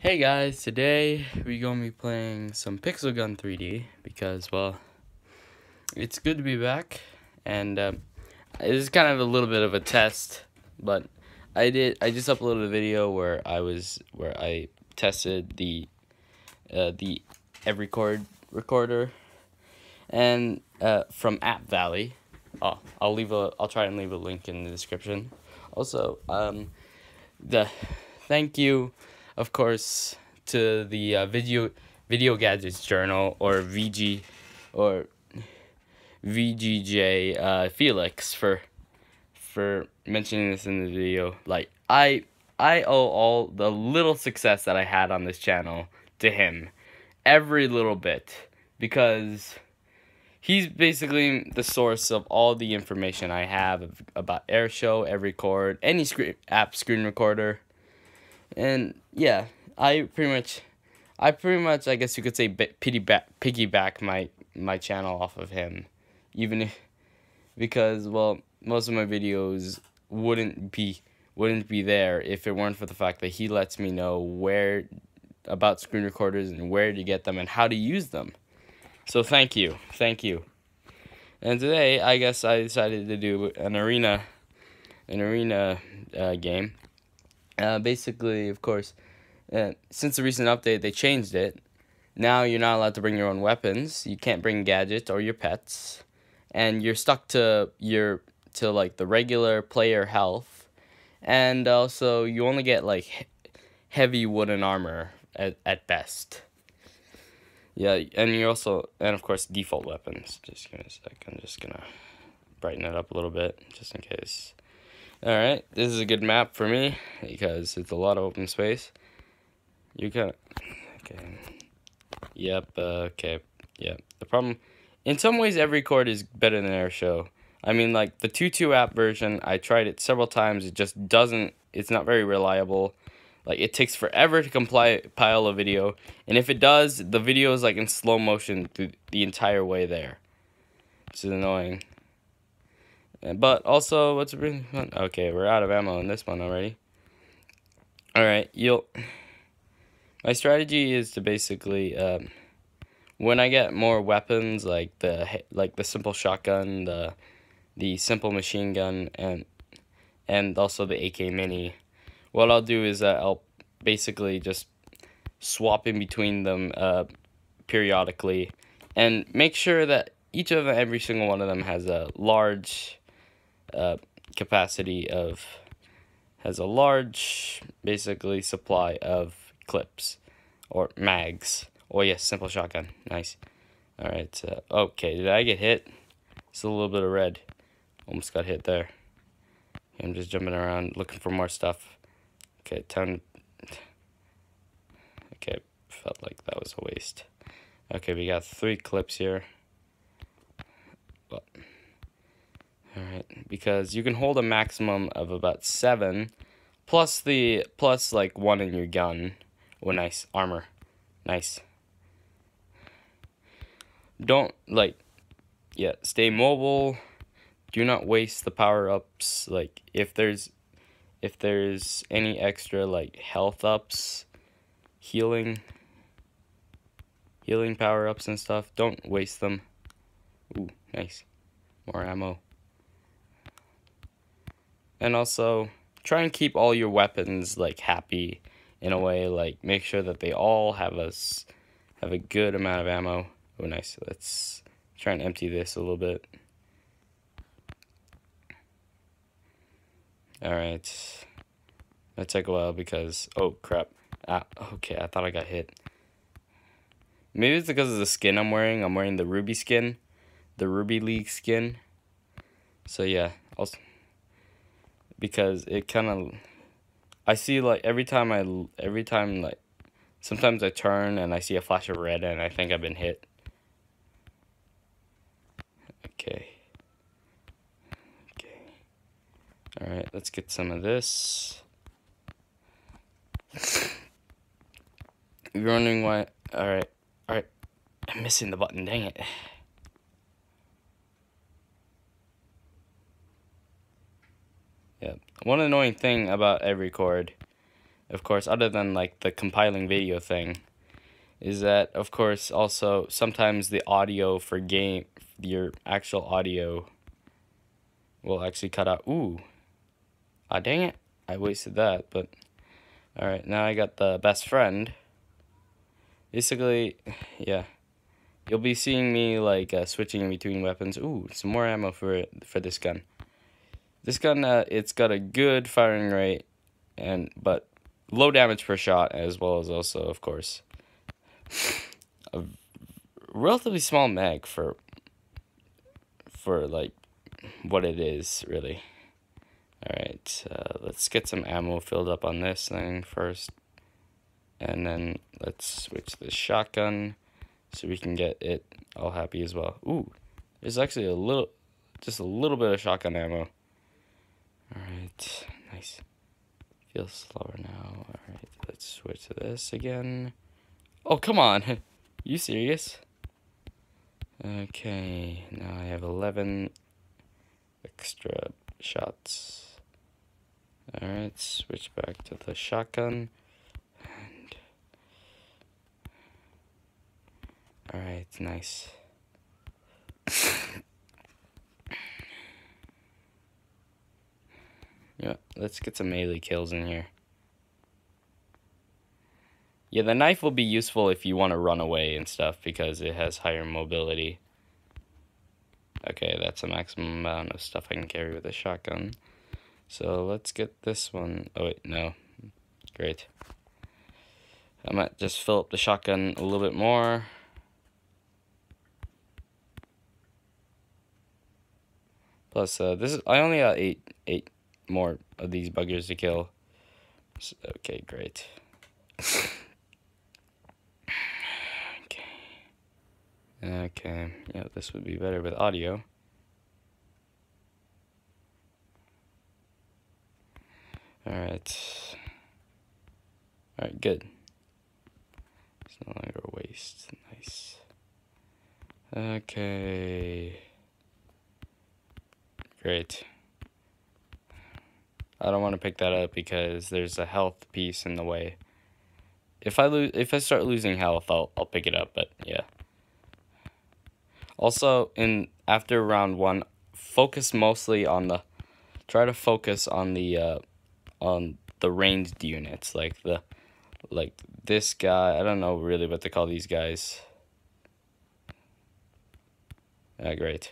Hey guys, today we're gonna be playing some Pixel Gun 3D because, well, it's good to be back, and this is kind of a little bit of a test, but I just uploaded a video where I tested the Everycord recorder and from AppValley. I'll try and leave a link in the description. Also, thank you, of course, to the Video Gadgets Journal, or VGJ Felix, for mentioning this in the video. Like, I owe all the little success that I had on this channel to him, every little bit, because he's basically the source of all the information I have about Airshow, Everycord, any screen recorder. And yeah, I pretty much, I guess you could say, piggyback my channel off of him, because, well, most of my videos wouldn't be there if it weren't for the fact that he lets me know about screen recorders and where to get them and how to use them. So thank you. And today, I guess I decided to do an arena game. Basically, of course, since the recent update, they changed it. Now you're not allowed to bring your own weapons. You can't bring gadgets or your pets, and you're stuck to like the regular player health, and also you only get like heavy wooden armor at best. Yeah, and of course, default weapons. Just give me a sec. I'm just gonna brighten it up a little bit, just in case. Alright, this is a good map for me, because it's a lot of open space. Okay. Yep, okay. Yep. The problem, in some ways, Everycord is better than Airshow. I mean, like, the 2.2 app version, I tried it several times. It just it's not very reliable. Like, it takes forever to compile a video, and if it does, the video is like in slow motion through the entire way there. Which is annoying. But also, what's really fun? Okay, we're out of ammo in this one already. Alright, my strategy is to basically, when I get more weapons, like the simple shotgun, the simple machine gun, and also the AK mini, what I'll do is I'll basically just swap in between them periodically, and make sure that every single one of them has a large basically supply of clips or mags. Oh yes, simple shotgun. Nice. Alright, okay, did I get hit? It's a little bit of red. Almost got hit there. I'm just jumping around looking for more stuff. Okay, okay, felt like that was a waste. Okay, we got 3 clips here. Alright, because you can hold a maximum of about 7, plus like 1 in your gun. Oh, nice. Armor. Nice. Don't, stay mobile. Do not waste the power-ups. Like, if there's any extra, like, health ups, healing power-ups and stuff, don't waste them. Ooh, nice. More ammo. And also, try and keep all your weapons, like, happy in a way. Like, make sure that they all have a good amount of ammo. Oh, nice. Let's try and empty this a little bit. Alright. That took a while because, oh, crap. Okay, I thought I got hit. Maybe it's because of the skin I'm wearing. I'm wearing the Ruby skin. The Ruby League skin. So, yeah. Also, because it kind of, I see, like, every time like, sometimes I turn and I see a flash of red and I think I've been hit. Okay. Alright, let's get some of this. You're wondering why. Alright. I'm missing the button, dang it. Yep. One annoying thing about Everycord of course, other than like the compiling video thing, is that of course also sometimes the audio for your actual audio will actually cut out. Ooh, ah, dang it, I wasted that. But all right, now I got the best friend. Basically, yeah, you'll be seeing me like switching in between weapons. Ooh, some more ammo for this gun. This gun, it's got a good firing rate, but low damage per shot, as well as also, of course, a relatively small mag for like what it is, really. All right, let's get some ammo filled up on this thing first, and then let's switch to the shotgun so we can get it all happy as well. Ooh, there's actually just a little bit of shotgun ammo. All right, nice. Feels slower now. All right, let's switch to this again. Oh, come on. You serious? Okay, now I have 11 extra shots. All right, switch back to the shotgun. And all right, nice. Yeah, let's get some melee kills in here. Yeah, the knife will be useful if you want to run away and stuff because it has higher mobility. Okay, that's a maximum amount of stuff I can carry with a shotgun. So let's get this one. Oh wait, no. Great. I might just fill up the shotgun a little bit more. Plus, I only got eight more of these buggers to kill. So, okay, great. Okay, yeah, this would be better with audio. Alright, good. It's no longer a waste. Nice. Okay. Great. I don't want to pick that up because there's a health piece in the way. If I start losing health, I'll pick it up, but yeah. Also, after round 1, focus mostly on try to focus on the ranged units, like this guy. I don't know really what to call these guys. Great.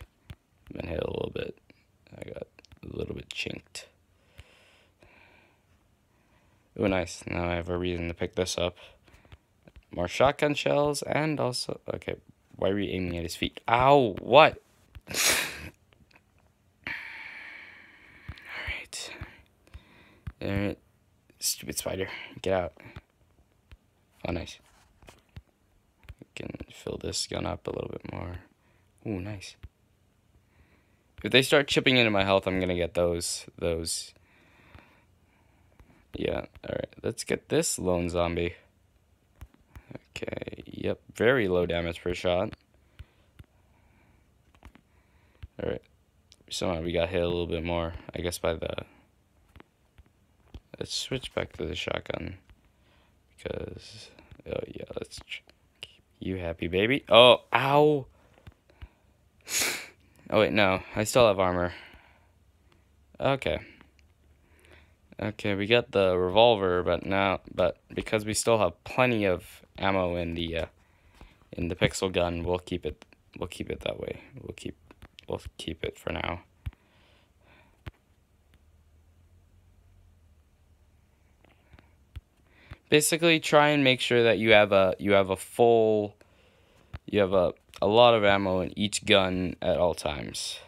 Been hit a little bit. I got a little bit chinked. Ooh, nice. Now I have a reason to pick this up. More shotgun shells, and also... Okay, why are we aiming at his feet? Ow, what? Alright. Alright. Stupid spider. Get out. Oh, nice. We can fill this gun up a little bit more. Ooh, nice. If they start chipping into my health, I'm gonna get those. Yeah, alright. Let's get this lone zombie. Okay, yep. Very low damage per shot. Alright. Somehow we got hit a little bit more, I guess, by the... Let's switch back to the shotgun. Because... Oh, yeah, let's keep you happy, baby. Oh, ow! Oh, wait, no. I still have armor. Okay. Okay, we got the revolver, but because we still have plenty of ammo in the pixel gun, we'll keep it that way. We'll keep it for now. Basically, try and make sure that you have a lot of ammo in each gun at all times.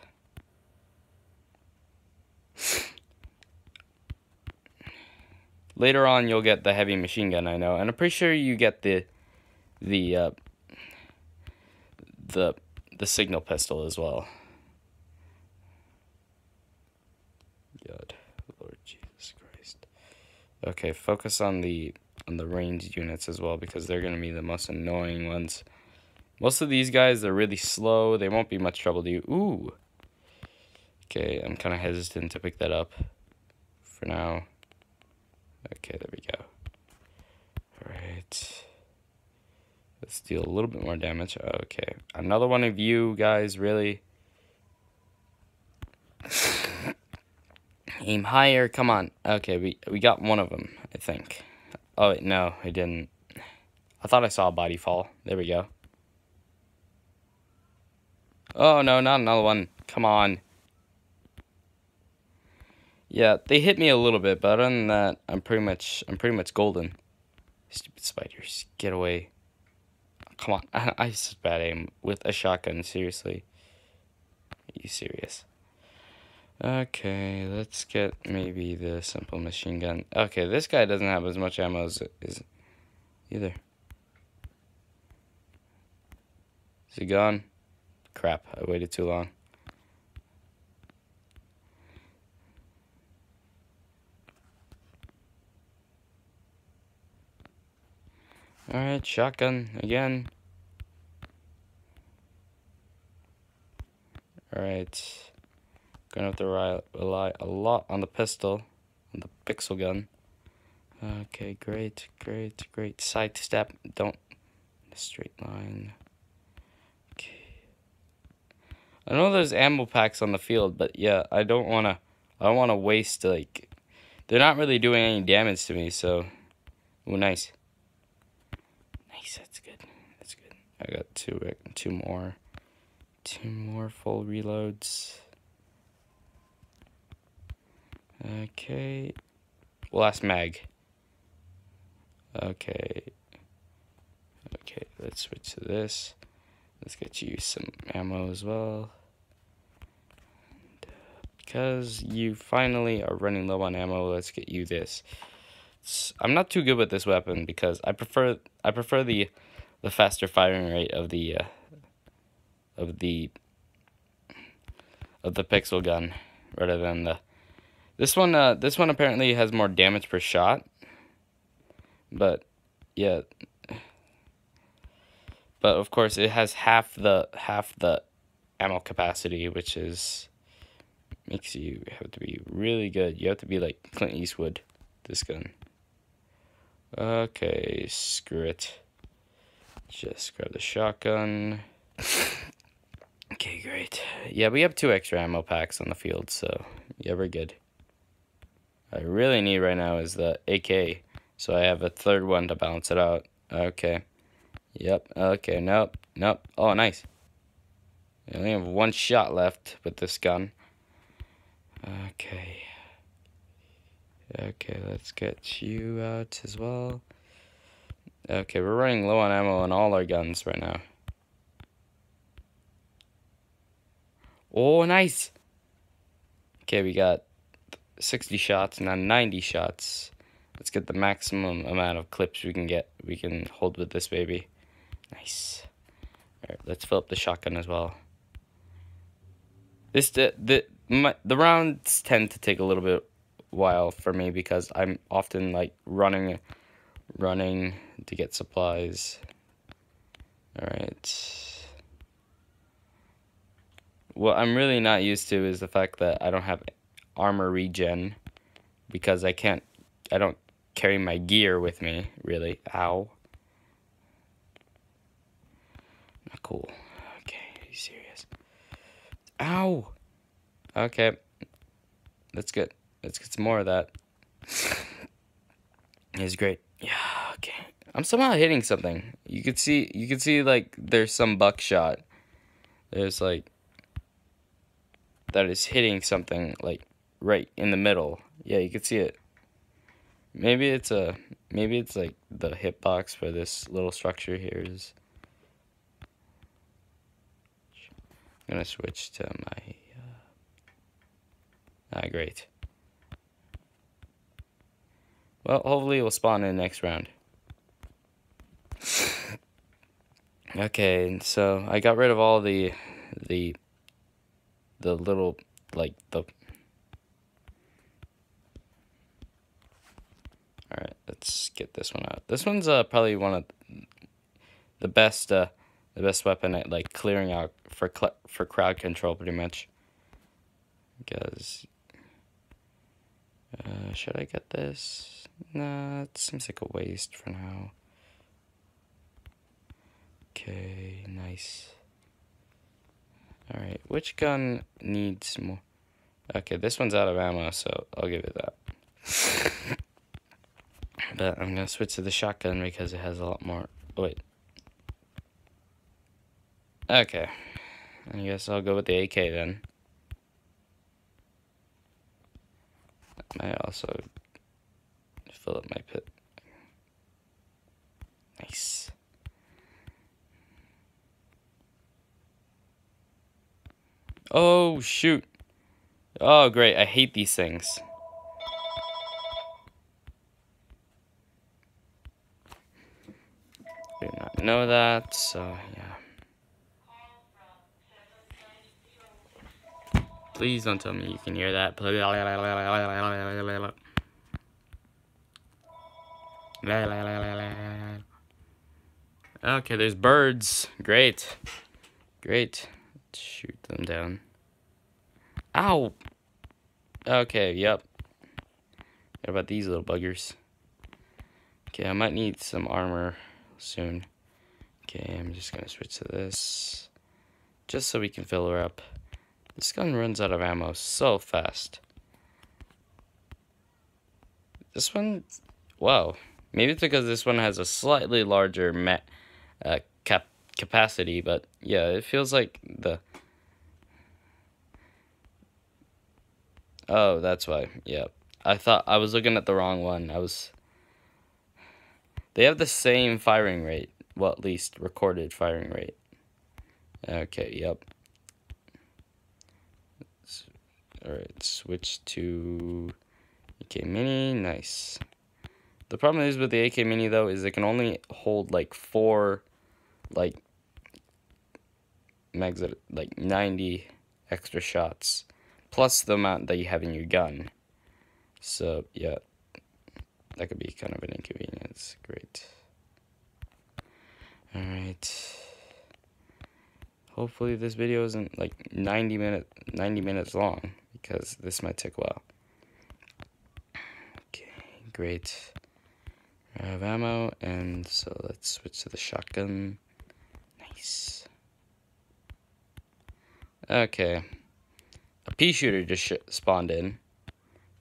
Later on, you'll get the heavy machine gun, I know, and I'm pretty sure you get the signal pistol as well. God, Lord Jesus Christ. Okay, focus on the ranged units as well, because they're gonna be the most annoying ones. Most of these guys, they're really slow. They won't be much trouble to you. Ooh. Okay, I'm kind of hesitant to pick that up for now. Okay, there we go. Let's deal a little bit more damage. Okay, another one of you guys, really? Aim higher, come on. Okay, we got one of them, I think. Oh, wait, no, I didn't. I thought I saw a body fall. There we go. Oh, no, not another one. Come on. Yeah, they hit me a little bit, but other than that, I'm pretty much golden. Stupid spiders, get away. Come on, I just bad aim with a shotgun, seriously. Are you serious? Okay, let's get maybe the simple machine gun. Okay, this guy doesn't have as much ammo as either. Is he gone? Crap, I waited too long. Alright, shotgun again. Alright. Gonna have to rely a lot on the pistol, on the pixel gun. Okay, great. Sidestep, don't in a straight line. Okay. I know there's ammo packs on the field, but yeah, I don't wanna waste, like, they're not really doing any damage to me, so. Ooh, nice. That's good. I got two more full reloads. Okay. Last mag. Okay, let's switch to this. Let's get you some ammo as well. Because you finally are running low on ammo, let's get you this. I'm not too good with this weapon because I prefer the faster firing rate of the pixel gun rather than the this one apparently has more damage per shot, but yeah, but of course it has half the ammo capacity, which makes you have to be really good. You have to be like Clint Eastwood, this gun. Okay, screw it. Just grab the shotgun. Okay, great. Yeah, we have 2 extra ammo packs on the field, so yeah, we're good. What I really need right now is the AK, so I have a third one to balance it out. Okay. Yep. Okay, nope. Oh, nice. I only have 1 shot left with this gun. Okay. Okay, let's get you out as well. Okay, we're running low on ammo on all our guns right now. Oh, nice. Okay, we got 60 shots, now 90 shots. Let's get the maximum amount of clips we can hold with this baby. Nice. Alright, let's fill up the shotgun as well. The rounds tend to take a little bit while for me because I'm often like running to get supplies. Alright. What I'm really not used to is the fact that I don't have armor regen because I don't carry my gear with me, really. Ow. Not cool. Okay, are you serious? Ow! Okay. Let's get some more of that. It's great. Yeah, okay. I'm somehow hitting something. You could see like there's some buckshot. There's like that is hitting something like right in the middle. Yeah, you can see it. Maybe it's like the hitbox for this little structure here is. I'm gonna switch to my. Great. Well, hopefully it will spawn in the next round. Okay, so I got rid of all the little like the. All right, let's get this one out. This one's probably one of the best weapon at like clearing out for crowd control, pretty much. Because should I get this? Nah, it seems like a waste for now. Okay, nice. Alright, which gun needs more? Okay, this one's out of ammo, so I'll give it that. But I'm gonna switch to the shotgun because it has a lot more. Oh, wait. Okay. I guess I'll go with the AK then. I also fill up my pit. Nice. Oh, shoot. Oh, great. I hate these things. Did not know that, so yeah. Please don't tell me you can hear that. Okay, there's birds. Great. Great. Let's shoot them down. Ow! Okay, yep. What about these little buggers? Okay, I might need some armor soon. Okay, I'm just gonna switch to this. Just so we can fill her up. This gun runs out of ammo so fast. This one, wow. Maybe it's because this one has a slightly larger capacity, but yeah, it feels like the... Oh, that's why. Yeah. I thought I was looking at the wrong one. They have the same firing rate. Well, at least recorded firing rate. Okay, yep. Alright, switch to AK Mini. Nice. The problem is with the AK Mini, though, is it can only hold, like, 4, like, mags at, like, 90 extra shots. Plus the amount that you have in your gun. So, yeah. That could be kind of an inconvenience. Great. Alright. Hopefully this video isn't like 90 minutes long, because this might take a while. Okay, great. I have ammo, and so let's switch to the shotgun. Nice. Okay. A pea shooter just spawned in.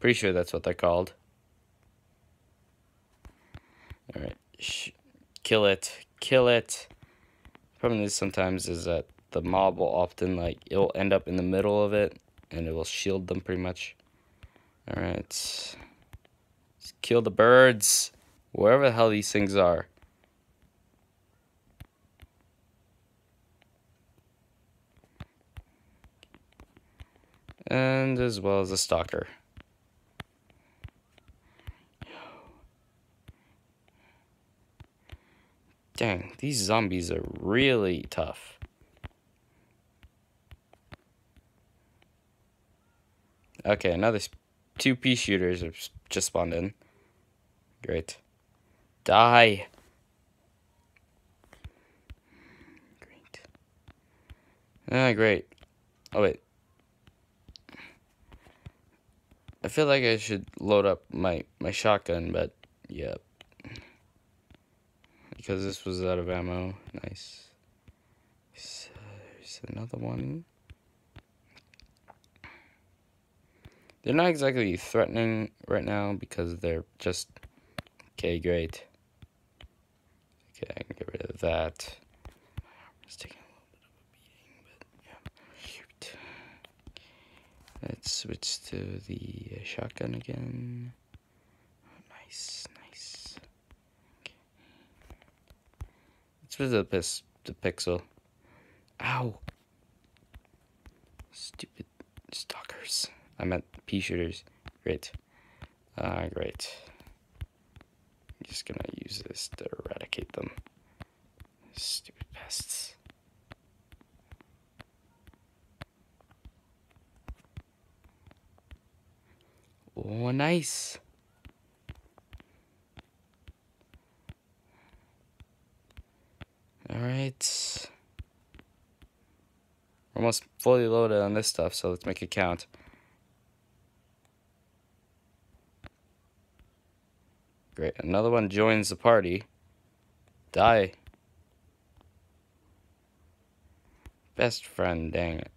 Pretty sure that's what they're called. Alright. Kill it. Kill it. Problem is sometimes is that the mob will often, like, it will end up in the middle of it, and it will shield them pretty much. Alright. Let's kill the birds. Wherever the hell these things are. And as well as a stalker. Dang, these zombies are really tough. Okay, another 2 pea shooters have just spawned in. Great. Die. Great. Ah, great. Oh, wait. I feel like I should load up my shotgun, but yeah. Because this was out of ammo. Nice. So, there's another one. They're not exactly threatening right now because they're just... Okay, great. Okay, I can get rid of that. It's taking a little bit of a beating, but yeah. Shoot. Let's switch to the shotgun again. Oh, nice, nice. Okay. Let's visit the pixel. Ow! Stupid stalkers. I meant pea shooters. Great. Great. I'm just gonna use this to eradicate them. Stupid pests. Oh, nice. Alright. We're almost fully loaded on this stuff, so let's make it count. Great. Another one joins the party. Die. Best friend, dang it.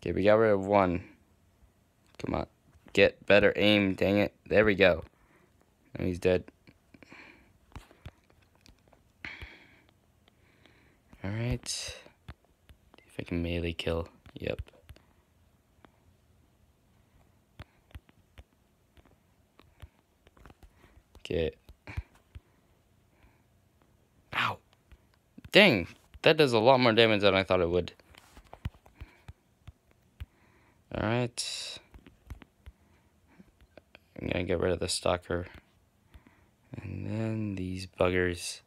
Okay, we got rid of one. Come on. Get better aim, dang it. There we go. And he's dead. Alright. See if I can melee kill. Yep. Okay. Ow. Dang. That does a lot more damage than I thought it would. Alright. I'm gonna get rid of the stalker. And then these buggers.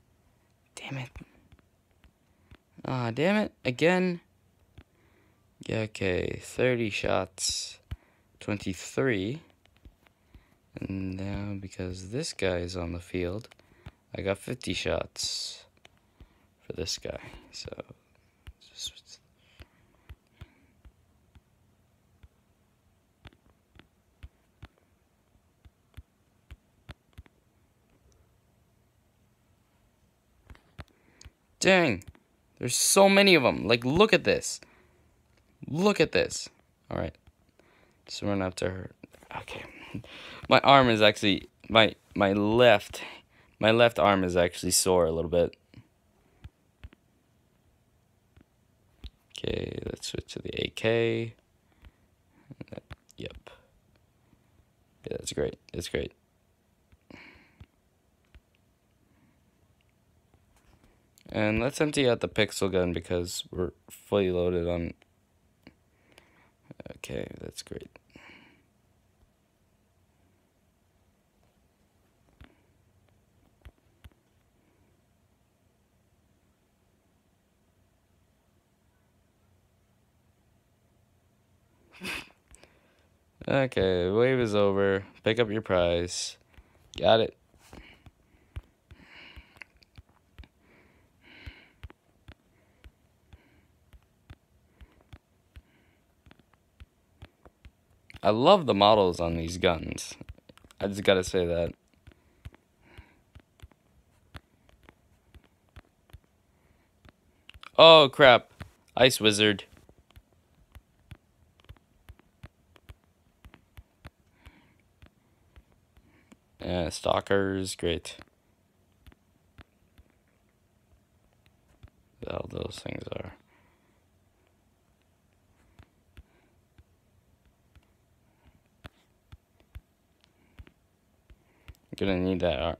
Damn it. Ah, damn it. Again. Yeah, okay. 30 shots. 23. And now, because this guy is on the field, I got 50 shots for this guy. So, just... Dang. There's so many of them. Like, look at this. Look at this. Alright. Just run up to her. Okay. My arm is actually... My left arm is actually sore a little bit. Okay, let's switch to the AK. Yep. Yeah, that's great. It's great. And let's empty out the pixel gun because we're fully loaded on... Okay, that's great. Okay, wave is over. Pick up your prize. Got it. I love the models on these guns. I just gotta say that. Oh crap. Ice Wizard. Yeah, stalkers, great. All those things are. Gonna need that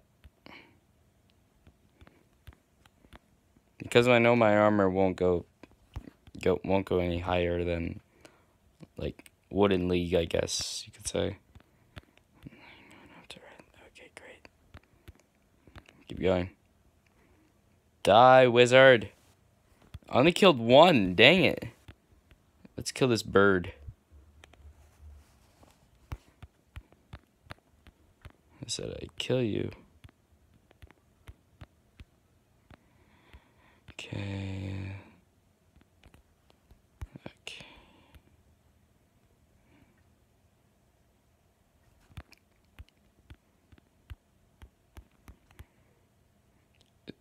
because I know my armor won't go any higher than like Wooden League, I guess you could say. Okay, great. Keep going. Die, wizard. I only killed one. Dang it. Let's kill this bird. I said I'd kill you. Okay. Okay.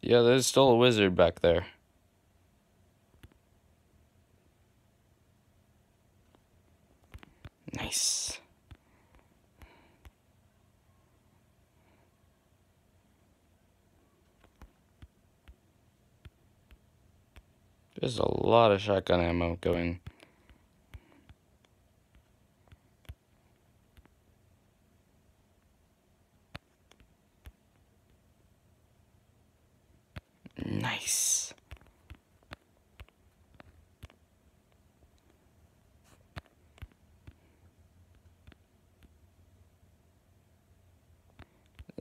Yeah, there's still a wizard back there. Nice. There's a lot of shotgun ammo going. Nice.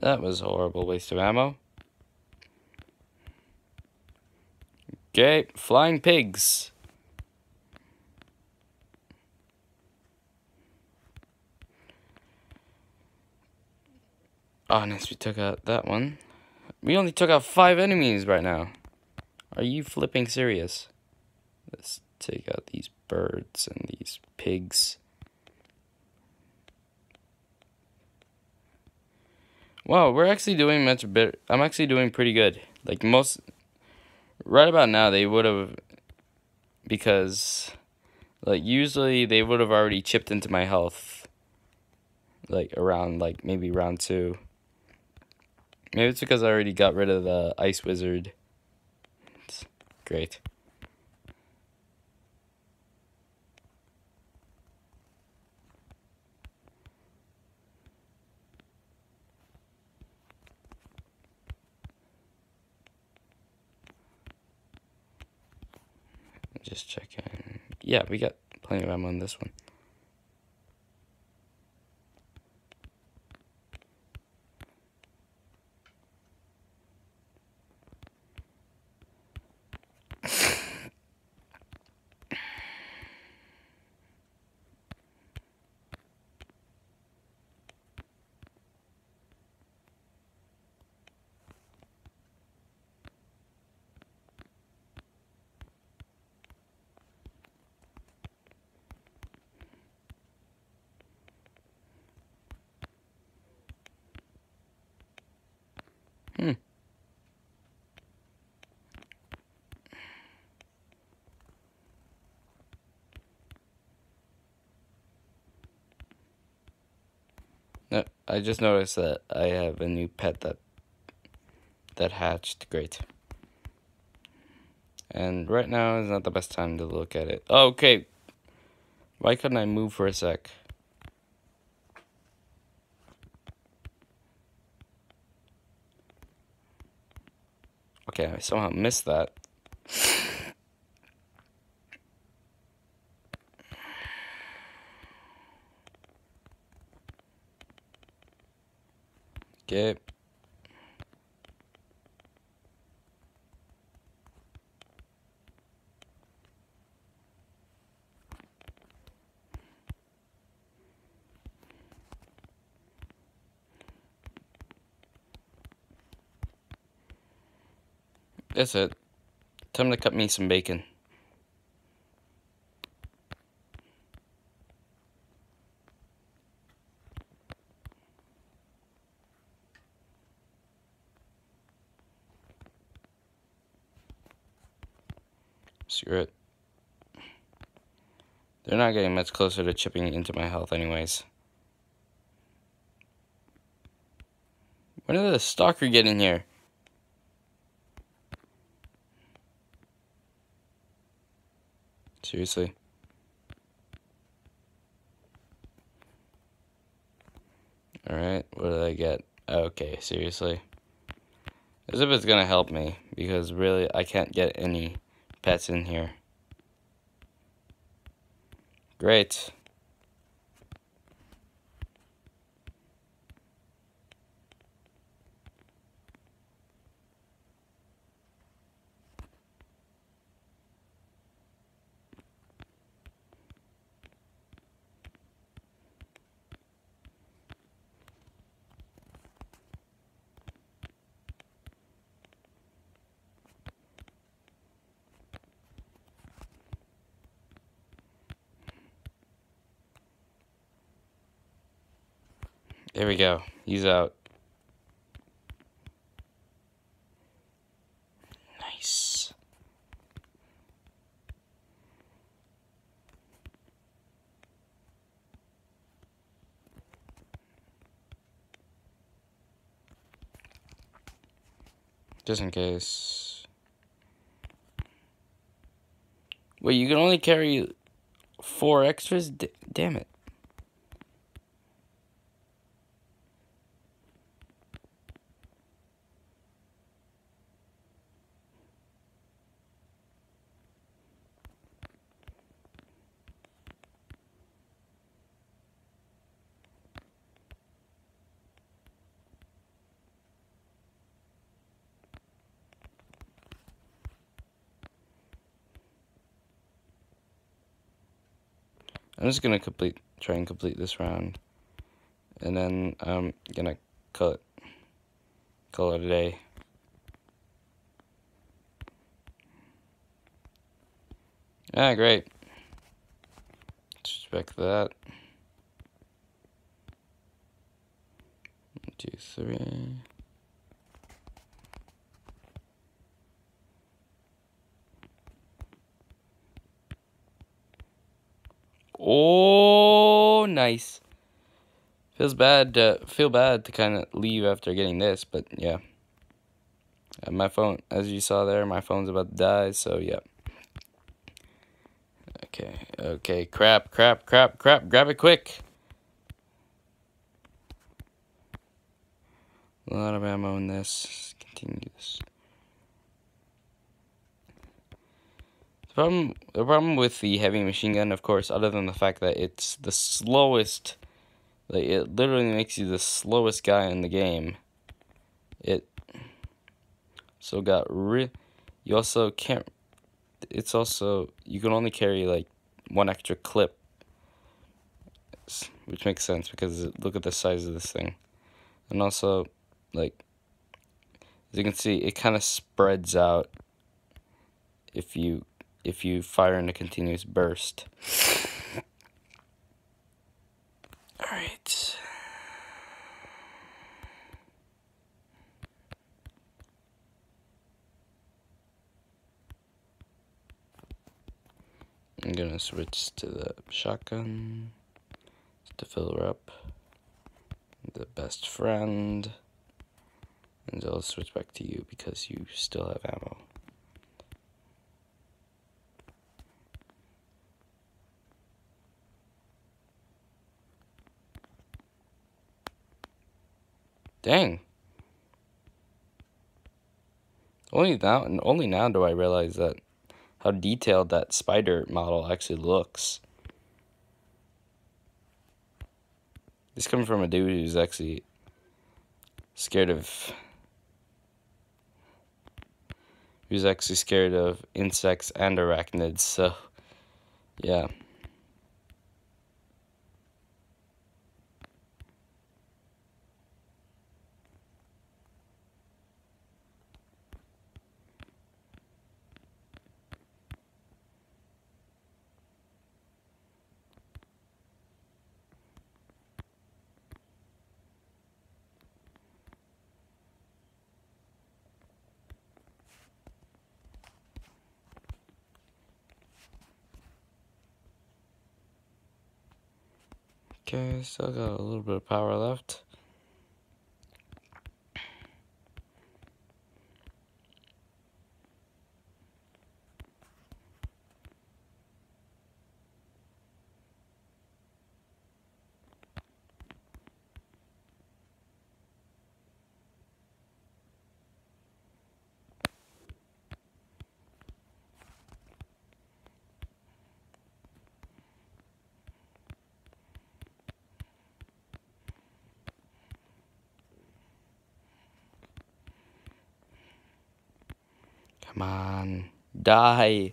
That was a horrible waste of ammo. Okay, flying pigs. Oh, nice, we took out that one. We only took out 5 enemies right now. Are you flipping serious? Let's take out these birds and these pigs. Wow, we're actually doing much better. I'm actually doing pretty good. Like right about now they would have, because like usually they would have already chipped into my health. Like around like maybe round 2. Maybe it's because I already got rid of the ice wizard. It's great. Just checking. Yeah, we got plenty of ammo on this one. Hmm. No, I just noticed that I have a new pet that hatched. Great. And right now is not the best time to look at it. Oh, okay. Why couldn't I move for a sec? Okay, I somehow missed that. Okay. That's it. Time to cut me some bacon. Screw it. They're not getting much closer to chipping into my health anyways. When did the stalker get in here? Seriously. Alright, what did I get? Okay, seriously. As if it's gonna help me, because really, I can't get any pets in here. Great. There we go. He's out. Nice. Just in case. Wait, you can only carry 4 extras? Damn it. I'm just gonna try and complete this round. And then I'm gonna call it a day. Ah, great. Respect that. 2, 3. Oh, nice. Feel bad to kind of leave after getting this, but yeah. My phone, as you saw there, my phone's about to die, so yeah. Okay, crap, grab it quick. A lot of ammo in this. Continue this. The problem with the heavy machine gun, of course, other than the fact that it's the slowest, like it literally makes you the slowest guy in the game. You also can't. It's also, you can only carry like one extra clip, which makes sense because look at the size of this thing, and also like as you can see, it kind of spreads out if you fire in a continuous burst. All right. I'm gonna switch to the shotgun to fill her up. The best friend. And I'll switch back to you because you still have ammo. Dang. Only now do I realize that how detailed that spider model actually looks. This coming from a dude who's actually scared of insects and arachnids, so yeah. Okay, still got a little bit of power left. Come on, die.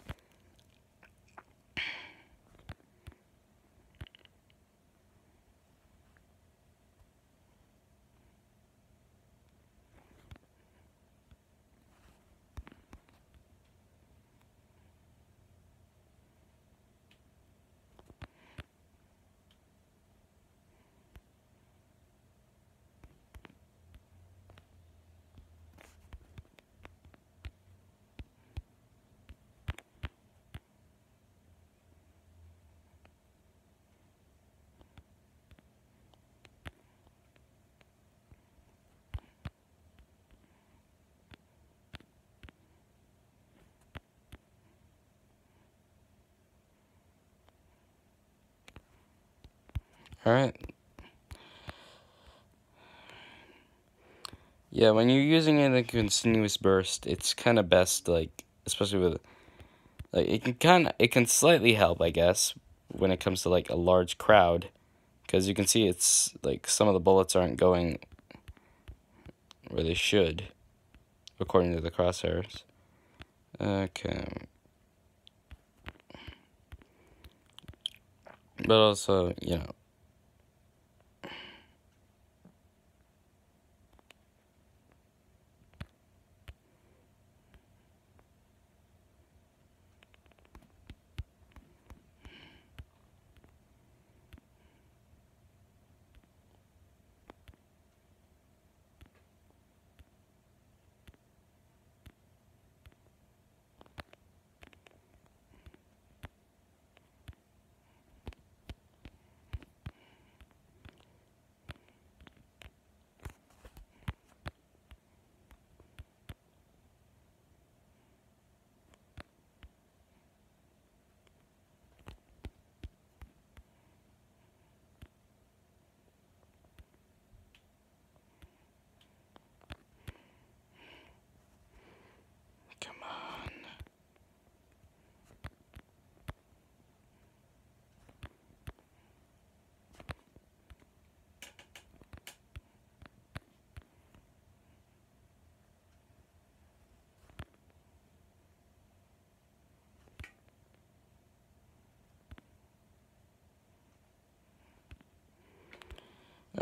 Alright. Yeah, when you're using it in a continuous burst, it's kind of best, like, especially with, like, it can slightly help, I guess, when it comes to, like, a large crowd. Because you can see it's, like, some of the bullets aren't going where they should, according to the crosshairs. Okay. But also, you know.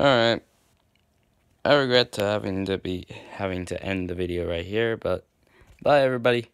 Alright. I regret having to end the video right here, but bye everybody.